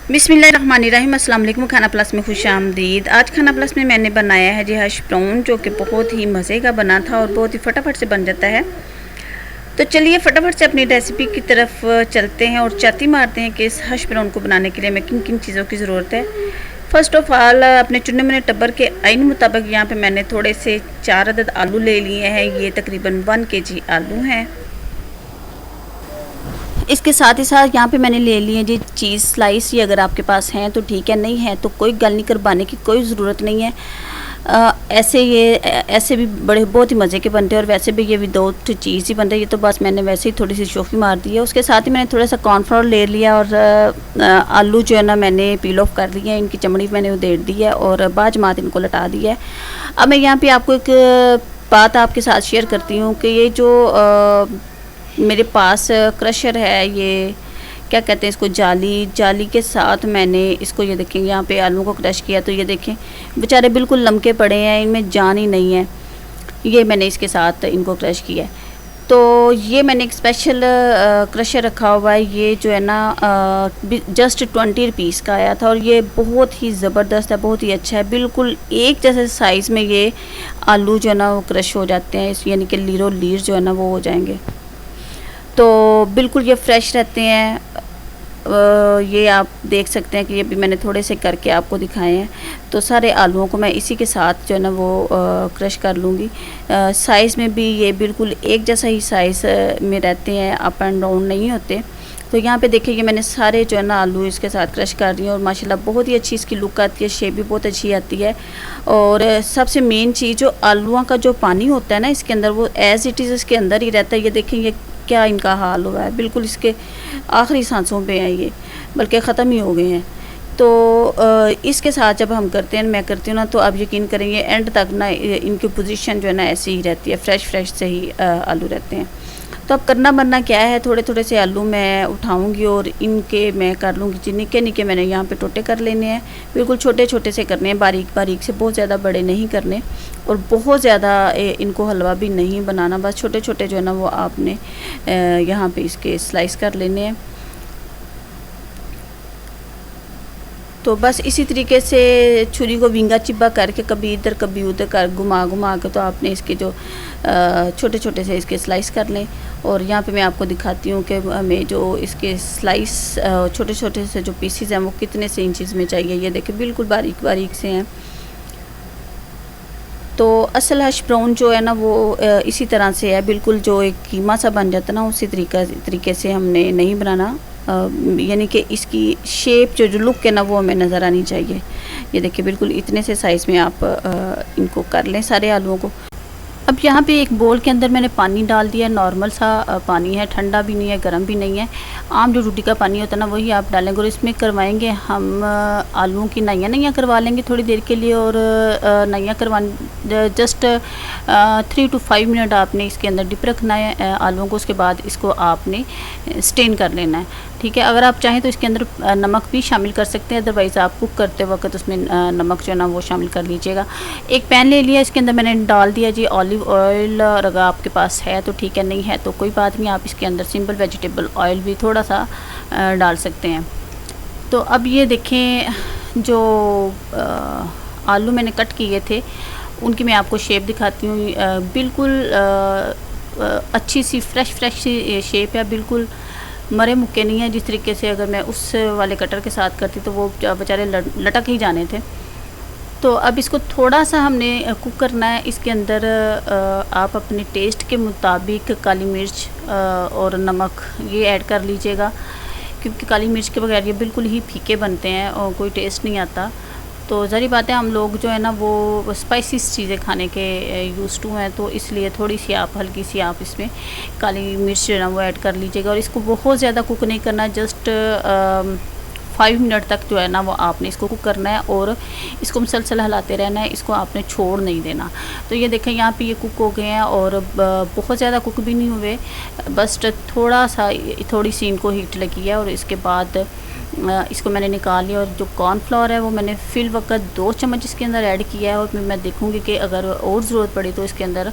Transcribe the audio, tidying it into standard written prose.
बिस्मिल्लाहिर्रहमानिर्रहीम। अस्सलाम वालेकुम। खाना प्लस में खुश आमदीद। आज खाना प्लस में मैंने बनाया है जी हश ब्राउन, जो कि बहुत ही मज़े का बना था और बहुत ही फटाफट से बन जाता है। तो चलिए फटाफट से अपनी रेसिपी की तरफ चलते हैं और चाती मारते हैं कि इस हश ब्राउन को बनाने के लिए हमें किन किन चीज़ों की ज़रूरत है। फ़र्स्ट ऑफ़ ऑल अपने चुने मुने टब्बर के आइन मुताबिक यहाँ पे मैंने थोड़े से 4 अदद आलू ले लिए हैं। ये तकरीबन 1 kg आलू हैं। इसके साथ ही साथ यहाँ पे मैंने ले लिए जी चीज़ स्लाइस। ये अगर आपके पास हैं तो ठीक है, नहीं है तो कोई गल नहीं करवाने की कोई ज़रूरत नहीं है। ऐसे भी बड़े बहुत ही मज़े के बनते हैं और वैसे भी ये विदाउट चीज़ ही बनते हैं। ये तो बस मैंने वैसे ही थोड़ी सी शोखी मार दी है। उसके साथ ही मैंने थोड़ा सा कॉर्नफ्लोर ले लिया और आलू जो है ना मैंने पील ऑफ कर लिया है। इनकी चमड़ी मैंने उधेड़ दी है और बाजमात इनको लटा दिया है। अब मैं यहाँ पर आपको एक बात आपके साथ शेयर करती हूँ कि ये जो मेरे पास क्रशर है, ये क्या कहते हैं इसको, जाली के साथ मैंने इसको, ये देखें यहाँ पे आलू को क्रश किया तो ये देखें बेचारे बिल्कुल लमके पड़े हैं, इनमें जान ही नहीं है। ये मैंने इसके साथ इनको क्रश किया है। तो ये मैंने एक स्पेशल क्रशर रखा हुआ है। ये जो है ना जस्ट 20 रुपीज़ का आया था और ये बहुत ही ज़बरदस्त है, बहुत ही अच्छा है। बिल्कुल एक जैसे साइज़ में ये आलू जो है ना वो क्रश हो जाते हैं, यानी कि लीरो लीर जो है ना वो हो जाएंगे। तो बिल्कुल ये फ़्रेश रहते हैं। ये आप देख सकते हैं कि ये भी मैंने थोड़े से करके आपको दिखाए हैं। तो सारे आलूओं को मैं इसी के साथ जो है ना वो क्रश कर लूँगी। साइज़ में भी ये बिल्कुल एक जैसा ही साइज़ में रहते हैं, अप एंड डाउन नहीं होते। तो यहाँ पे देखिए ये मैंने सारे जो है ना आलू इसके साथ क्रश कर रही हूँ और माशाल्लाह बहुत ही अच्छी इसकी लुक आती है, शेप भी बहुत अच्छी आती है। और सबसे मेन चीज़ जो आलूओं का जो पानी होता है ना इसके अंदर, वो एज़ इट इज़ इसके अंदर ही रहता है। ये देखें ये क्या इनका हाल हुआ है, बिल्कुल इसके आखिरी सांसों पे हैं ये, बल्कि ख़त्म ही हो गए हैं। तो इसके साथ जब हम करते हैं, मैं करती हूँ ना, तो आप यकीन करेंगे एंड तक ना इनकी पोजीशन जो है ना ऐसी ही रहती है, फ्रेश से ही आलू रहते हैं। तो अब करना बनना क्या है, थोड़े थोड़े से आलू मैं उठाऊंगी और इनके मैं कर लूँगी जी निके निके मैंने यहाँ पे टोटे कर लेने हैं। बिल्कुल छोटे छोटे से करने हैं, बारीक बारीक से, बहुत ज़्यादा बड़े नहीं करने और बहुत ज़्यादा इनको हलवा भी नहीं बनाना। बस छोटे छोटे जो है ना वो आपने यहाँ पे इसके स्लाइस कर लेने हैं। तो बस इसी तरीके से छुरी को विंगा चिब्बा करके कभी इधर कभी उधर कर घुमा के तो आपने इसके जो छोटे छोटे से इसके स्लाइस कर लें। और यहाँ पे मैं आपको दिखाती हूँ कि हमें जो इसके स्लाइस छोटे छोटे से जो पीसीज हैं वो कितने से इंचज़ में चाहिए। ये देखिए बिल्कुल बारीक बारीक से हैं। तो असल हश ब्राउन जो है ना वो इसी तरह से है, बिल्कुल जो एक कीमा सा बन जाता है ना उसी तरीके से हमने नहीं बनाना। यानी कि इसकी शेप जो लुक है ना वो हमें नज़र आनी चाहिए। ये देखिए बिल्कुल इतने से साइज़ में आप इनको कर लें सारे आलूओं को। अब यहाँ पे एक बोल के अंदर मैंने पानी डाल दिया, नॉर्मल सा पानी है, ठंडा भी नहीं है गर्म भी नहीं है। आम जो रोटी का पानी होता है ना वही आप डालेंगे और इसमें करवाएंगे हम आलूओं की नैया करवा लेंगे थोड़ी देर के लिए। और नैया करवा जस्ट 3 to 5 मिनट आपने इसके अंदर डिप रखना है आलूओं को। उसके बाद इसको आपने स्टेन कर लेना है, ठीक है। अगर आप चाहें तो इसके अंदर नमक भी शामिल कर सकते हैं, अदरवाइज़ आप कुक करते वक्त उसमें नमक जो है ना वो शामिल कर लीजिएगा। एक पैन ले लिया, इसके अंदर मैंने डाल दिया जी ऑलिव ऑयल। और अगर आपके पास है तो ठीक है, नहीं है तो कोई बात नहीं, आप इसके अंदर सिंपल वेजिटेबल ऑयल भी थोड़ा सा डाल सकते हैं। तो अब ये देखें जो आलू मैंने कट किए थे उनकी मैं आपको शेप दिखाती हूँ। बिल्कुल अच्छी सी फ्रेश सी शेप है, बिल्कुल मरे मुक्के नहीं है। जिस तरीके से अगर मैं उस वाले कटर के साथ करती तो वो बेचारे लटक ही जाने थे। तो अब इसको थोड़ा सा हमने कुक करना है। इसके अंदर आप अपने टेस्ट के मुताबिक काली मिर्च और नमक ये ऐड कर लीजिएगा, क्योंकि काली मिर्च के बगैर ये बिल्कुल ही फीके बनते हैं और कोई टेस्ट नहीं आता। तो ज़री बात है, हम लोग जो है ना वो स्पाइसी चीज़ें खाने के यूज़ टू हैं, तो इसलिए थोड़ी सी आप हल्की सी आप इसमें काली मिर्च जो है ना वो ऐड कर लीजिएगा। और इसको बहुत ज़्यादा कुक नहीं करना, जस्ट 5 मिनट तक जो है ना वो आपने इसको कुक करना है और इसको मुसलसल हिलाते रहना है, इसको आपने छोड़ नहीं देना। तो ये देखें यहाँ पे ये कुक हो गए हैं और बहुत ज़्यादा कुक भी नहीं हुए, बस थोड़ी सी इनको हीट लगी है। और इसके बाद इसको मैंने निकाल लिया और जो कॉर्नफ्लोर है वो मैंने फिल वक्त 2 चम्मच इसके अंदर ऐड किया है। और मैं देखूँगी कि अगर और ज़रूरत पड़ी तो इसके अंदर